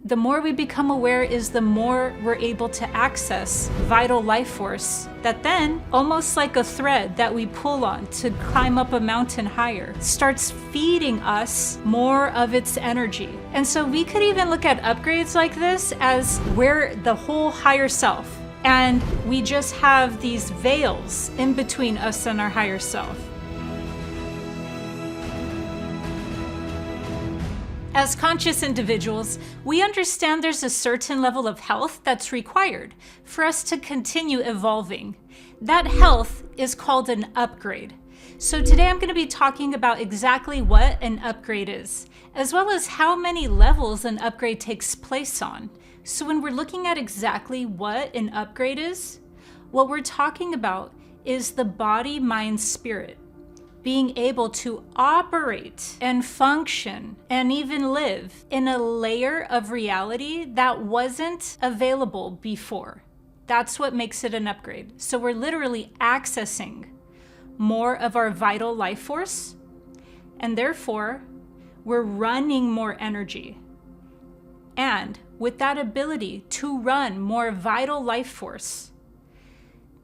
The more we become aware is the more we're able to access vital life force that then, almost like a thread that we pull on to climb up a mountain higher, starts feeding us more of its energy. And so we could even look at upgrades like this as we're the whole higher self, and we just have these veils in between us and our higher self. As conscious individuals, we understand there's a certain level of health that's required for us to continue evolving. That health is called an upgrade. So today I'm going to be talking about exactly what an upgrade is, as well as how many levels an upgrade takes place on. So when we're looking at exactly what an upgrade is, what we're talking about is the body, mind, spirit being able to operate and function and even live in a layer of reality that wasn't available before. That's what makes it an upgrade. So we're literally accessing more of our vital life force, and therefore we're running more energy. And with that ability to run more vital life force,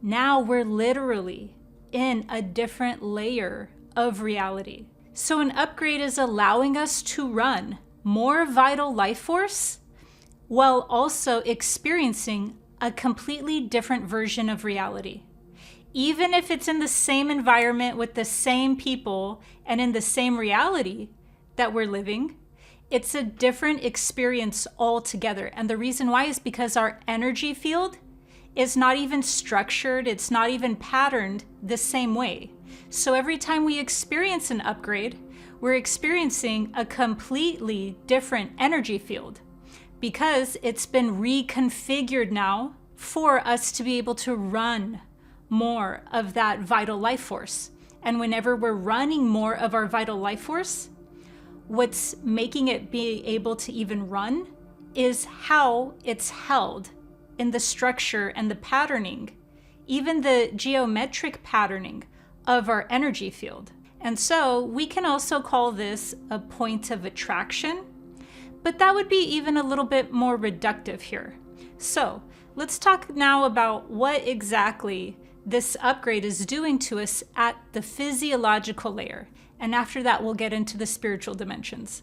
now we're literally in a different layer of reality. So an upgrade is allowing us to run more vital life force while also experiencing a completely different version of reality. Even if it's in the same environment with the same people and in the same reality that we're living, it's a different experience altogether. And the reason why is because our energy field is not even structured, it's not even patterned the same way. So every time we experience an upgrade, we're experiencing a completely different energy field because it's been reconfigured now for us to be able to run more of that vital life force. And whenever we're running more of our vital life force, what's making it be able to even run is how it's held in the structure and the patterning, even the geometric patterning of our energy field. And so we can also call this a point of attraction, but that would be even a little bit more reductive here. So let's talk now about what exactly this upgrade is doing to us at the physiological layer. And after that, we'll get into the spiritual dimensions.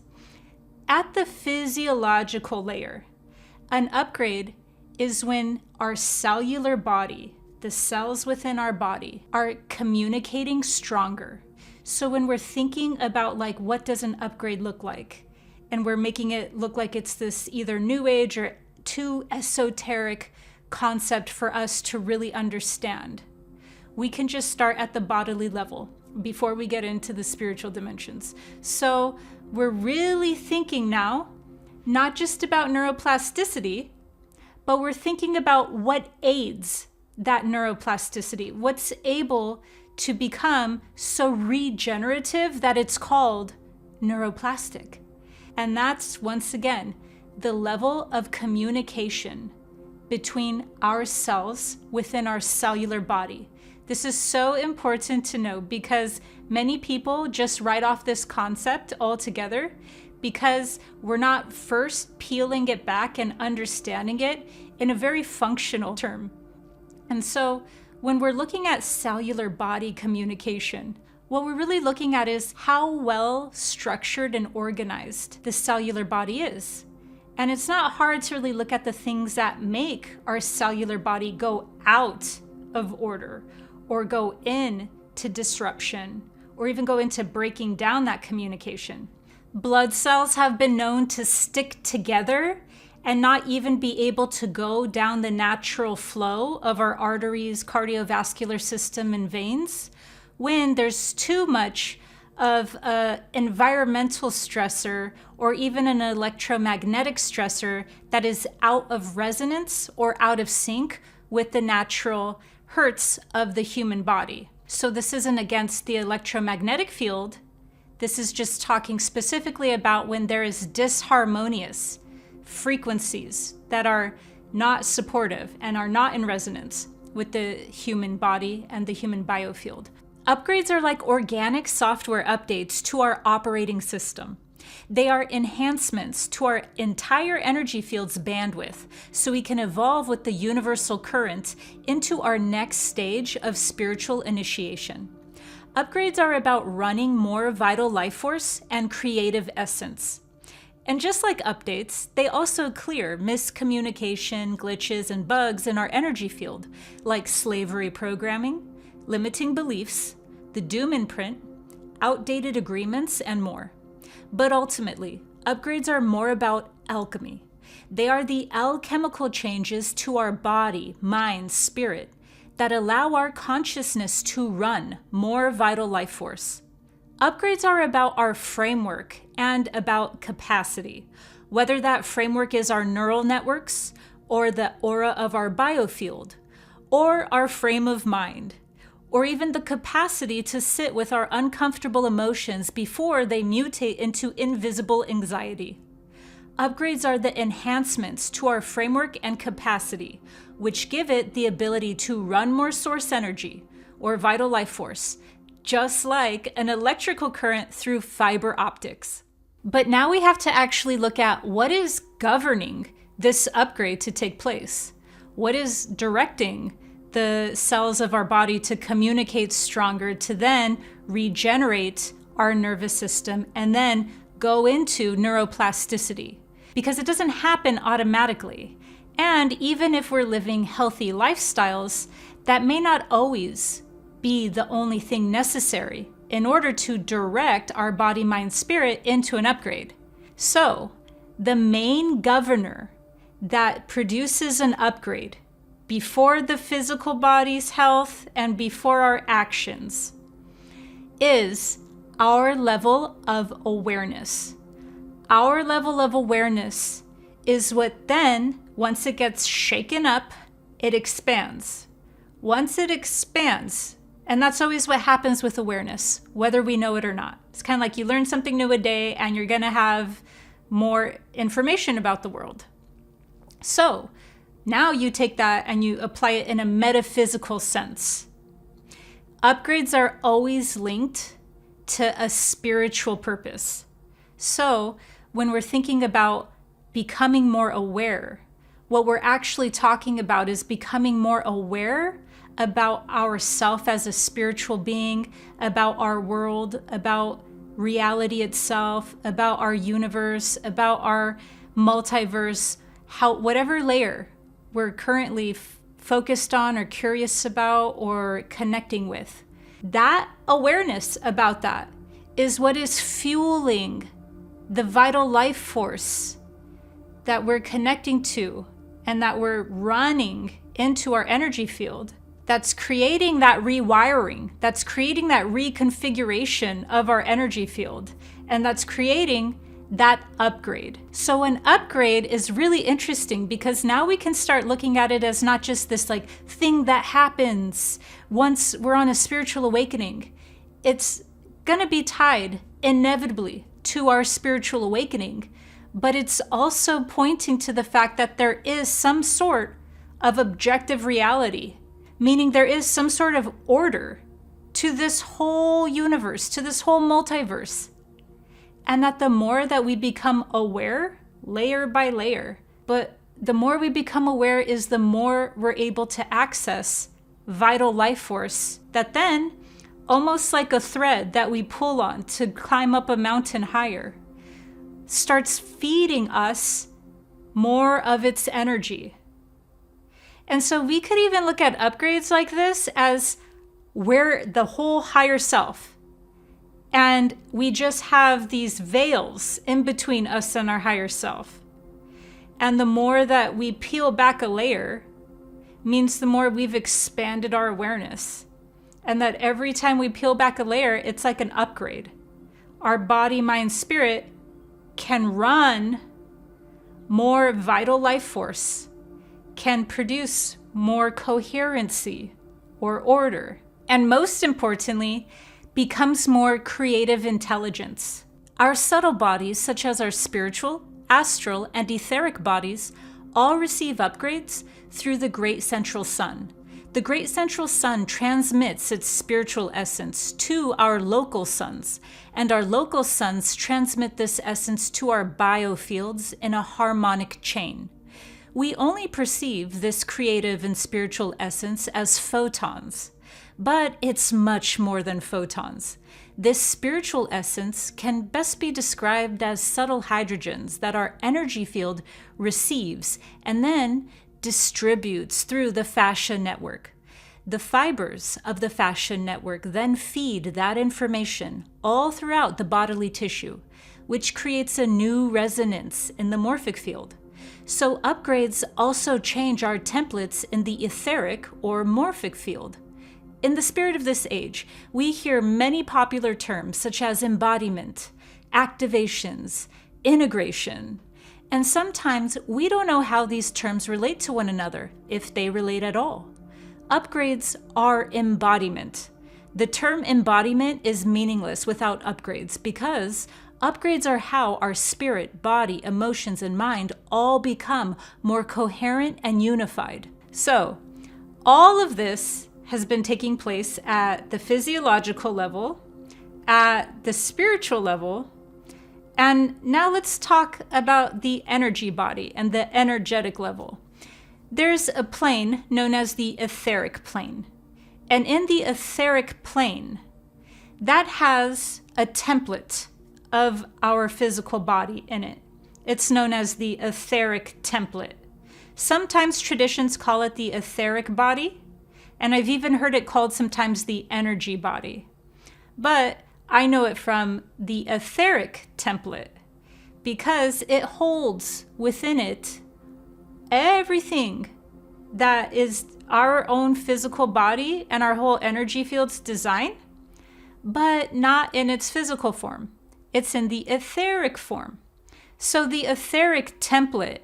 At the physiological layer, an upgrade is when our cellular body, the cells within our body, are communicating stronger. So when we're thinking about like, what does an upgrade look like? And we're making it look like it's this either new age or too esoteric concept for us to really understand. We can just start at the bodily level before we get into the spiritual dimensions. So we're really thinking now, not just about neuroplasticity, but we're thinking about what aids that neuroplasticity, what's able to become so regenerative that it's called neuroplastic. And that's, once again, the level of communication between our cells within our cellular body. This is so important to know because many people just write off this concept altogether because we're not first peeling it back and understanding it in a very functional term. And so when we're looking at cellular body communication, what we're really looking at is how well structured and organized the cellular body is. And it's not hard to really look at the things that make our cellular body go out of order or go into disruption or even go into breaking down that communication. Blood cells have been known to stick together and not even be able to go down the natural flow of our arteries, cardiovascular system, and veins when there's too much of an environmental stressor or even an electromagnetic stressor that is out of resonance or out of sync with the natural hertz of the human body. So this isn't against the electromagnetic field. This is just talking specifically about when there is disharmonious frequencies that are not supportive and are not in resonance with the human body and the human biofield. Upgrades are like organic software updates to our operating system. They are enhancements to our entire energy field's bandwidth, so we can evolve with the universal current into our next stage of spiritual initiation. Upgrades are about running more vital life force and creative essence. And just like updates, they also clear miscommunication, glitches, and bugs in our energy field, like slavery programming, limiting beliefs, the doom imprint, outdated agreements, and more. But ultimately, upgrades are more about alchemy. They are the alchemical changes to our body, mind, spirit that allow our consciousness to run more vital life force. Upgrades are about our framework and about capacity, whether that framework is our neural networks or the aura of our biofield, or our frame of mind, or even the capacity to sit with our uncomfortable emotions before they mutate into invisible anxiety. Upgrades are the enhancements to our framework and capacity, which give it the ability to run more source energy, or vital life force, just like an electrical current through fiber optics. But now we have to actually look at what is governing this upgrade to take place. What is directing the cells of our body to communicate stronger, to then regenerate our nervous system, and then go into neuroplasticity? Because it doesn't happen automatically. And even if we're living healthy lifestyles, that may not always be the only thing necessary in order to direct our body, mind, spirit into an upgrade. So, the main governor that produces an upgrade before the physical body's health and before our actions is our level of awareness. Our level of awareness is what then, once it gets shaken up, it expands. Once it expands, and that's always what happens with awareness, whether we know it or not. It's kind of like you learn something new a day and you're going to have more information about the world. So now you take that and you apply it in a metaphysical sense. Upgrades are always linked to a spiritual purpose. So when we're thinking about becoming more aware, what we're actually talking about is becoming more aware about ourself as a spiritual being, about our world, about reality itself, about our universe, about our multiverse, whatever layer we're currently focused on or curious about or connecting with. That awareness about that is what is fueling the vital life force that we're connecting to and that we're running into our energy field. That's creating that rewiring, that's creating that reconfiguration of our energy field, and that's creating that upgrade. So an upgrade is really interesting because now we can start looking at it as not just this like thing that happens once we're on a spiritual awakening. It's gonna be tied inevitably to our spiritual awakening, but it's also pointing to the fact that there is some sort of objective reality, meaning there is some sort of order to this whole universe, to this whole multiverse. And that the more that we become aware, layer by layer, but the more we become aware is the more we're able to access vital life force that then, almost like a thread that we pull on to climb up a mountain higher, starts feeding us more of its energy. And so we could even look at upgrades like this as we're the whole higher self. And we just have these veils in between us and our higher self. And the more that we peel back a layer means the more we've expanded our awareness. And that every time we peel back a layer, it's like an upgrade. Our body, mind, spirit can run more vital life force, can produce more coherency or order, and most importantly, becomes more creative intelligence. Our subtle bodies, such as our spiritual, astral, and etheric bodies, all receive upgrades through the great central sun. The great central sun transmits its spiritual essence to our local suns, and our local suns transmit this essence to our biofields in a harmonic chain. We only perceive this creative and spiritual essence as photons, but it's much more than photons. This spiritual essence can best be described as subtle hydrogens that our energy field receives and then distributes through the fascia network. The fibers of the fascia network then feed that information all throughout the bodily tissue, which creates a new resonance in the morphic field. So upgrades also change our templates in the etheric or morphic field. In the spirit of this age, we hear many popular terms such as embodiment, activations, integration, and sometimes we don't know how these terms relate to one another, if they relate at all. Upgrades are embodiment. The term embodiment is meaningless without upgrades because upgrades are how our spirit, body, emotions, and mind all become more coherent and unified. So, all of this has been taking place at the physiological level, at the spiritual level, and now let's talk about the energy body and the energetic level. There's a plane known as the etheric plane. And in the etheric plane, that has a template of our physical body in it. It's known as the etheric template. Sometimes traditions call it the etheric body, and I've even heard it called sometimes the energy body. But I know it from the etheric template because it holds within it everything that is our own physical body and our whole energy field's design, but not in its physical form. It's in the etheric form. So the etheric template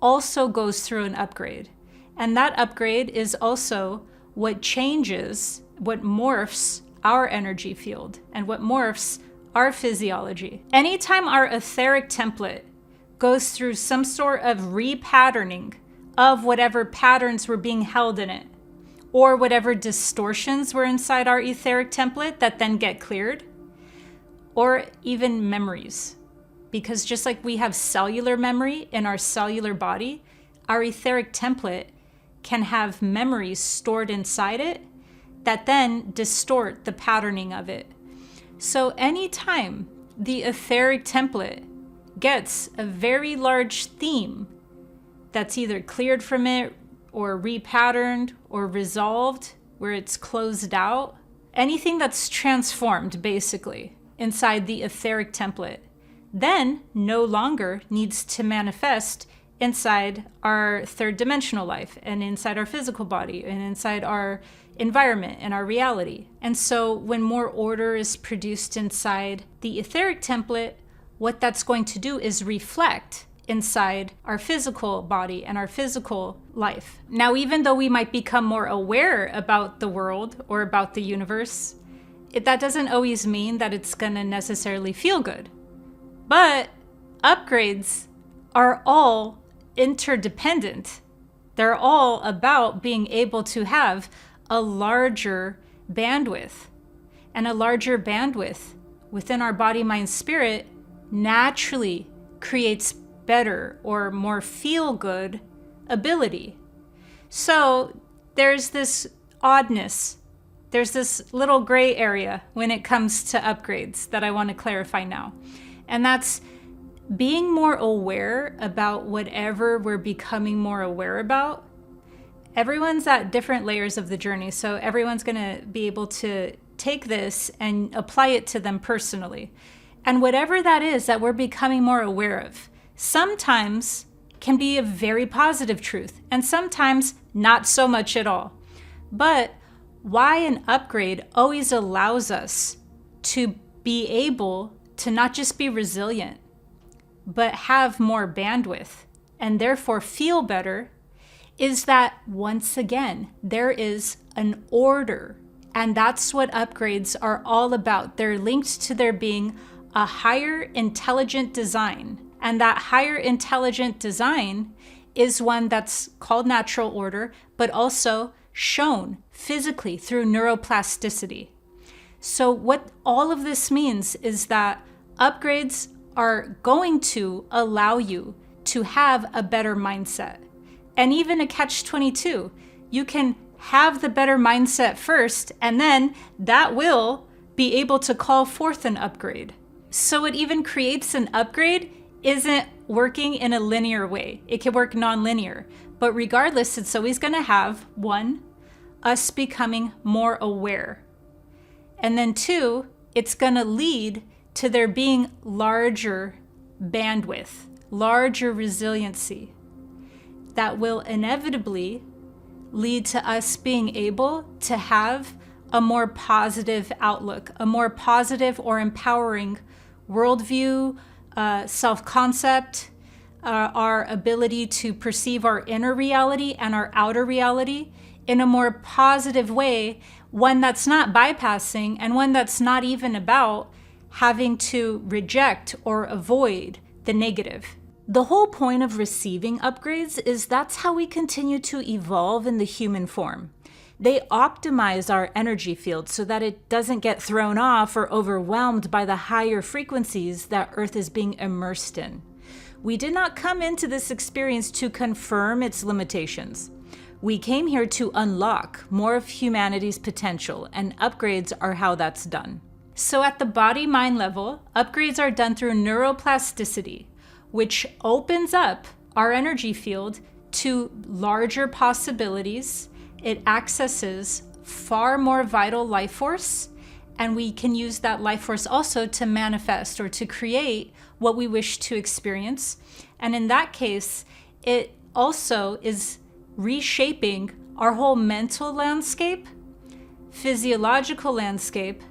also goes through an upgrade. And that upgrade is also what changes, what morphs our energy field and what morphs our physiology. Anytime our etheric template goes through some sort of repatterning of whatever patterns were being held in it, or whatever distortions were inside our etheric template that then get cleared, or even memories. Because just like we have cellular memory in our cellular body, our etheric template can have memories stored inside it that then distort the patterning of it. So anytime the etheric template gets a very large theme that's either cleared from it or repatterned or resolved, where it's closed out, anything that's transformed basically inside the etheric template, then no longer needs to manifest inside our third dimensional life and inside our physical body and inside our environment and our reality. And so when more order is produced inside the etheric template, what that's going to do is reflect inside our physical body and our physical life. Now, even though we might become more aware about the world or about the universe, that doesn't always mean that it's going to necessarily feel good. But upgrades are all interdependent. They're all about being able to have a larger bandwidth. And a larger bandwidth within our body, mind, spirit naturally creates better or more feel-good ability. So there's this oddness. There's this little gray area when it comes to upgrades that I want to clarify now. And that's being more aware about whatever we're becoming more aware about. Everyone's at different layers of the journey, so everyone's going to be able to take this and apply it to them personally. And whatever that is that we're becoming more aware of, sometimes can be a very positive truth, and sometimes not so much at all. But why an upgrade always allows us to be able to not just be resilient, but have more bandwidth and therefore feel better, is that once again, there is an order. And that's what upgrades are all about. They're linked to there being a higher intelligent design. And that higher intelligent design is one that's called natural order, but also shown physically through neuroplasticity. So what all of this means is that upgrades are going to allow you to have a better mindset. And even a catch-22, you can have the better mindset first, and then that will be able to call forth an upgrade. So what even creates an upgrade isn't working in a linear way. It can work non-linear, but regardless, it's always going to have, one, us becoming more aware. And then two, it's going to lead to there being larger bandwidth, larger resiliency that will inevitably lead to us being able to have a more positive outlook, a more positive or empowering worldview, self-concept, our ability to perceive our inner reality and our outer reality in a more positive way, one that's not bypassing and one that's not even about having to reject or avoid the negative. The whole point of receiving upgrades is that's how we continue to evolve in the human form. They optimize our energy field so that it doesn't get thrown off or overwhelmed by the higher frequencies that Earth is being immersed in. We did not come into this experience to confirm its limitations. We came here to unlock more of humanity's potential, and upgrades are how that's done. So at the body-mind level, upgrades are done through neuroplasticity, which opens up our energy field to larger possibilities. It accesses far more vital life force, and we can use that life force also to manifest or to create what we wish to experience. And in that case, it also is reshaping our whole mental landscape, physiological landscape,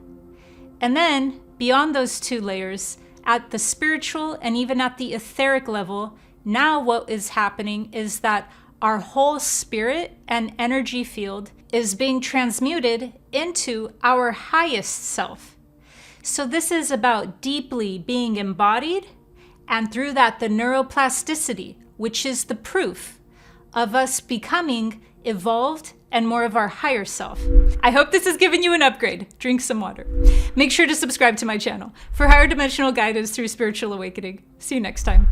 and then beyond those two layers, at the spiritual and even at the etheric level, now what is happening is that our whole spirit and energy field is being transmuted into our highest self. So this is about deeply being embodied, and through that the neuroplasticity, which is the proof of us becoming evolved and more of our higher self. I hope this has given you an upgrade. Drink some water. Make sure to subscribe to my channel for higher dimensional guidance through spiritual awakening. See you next time.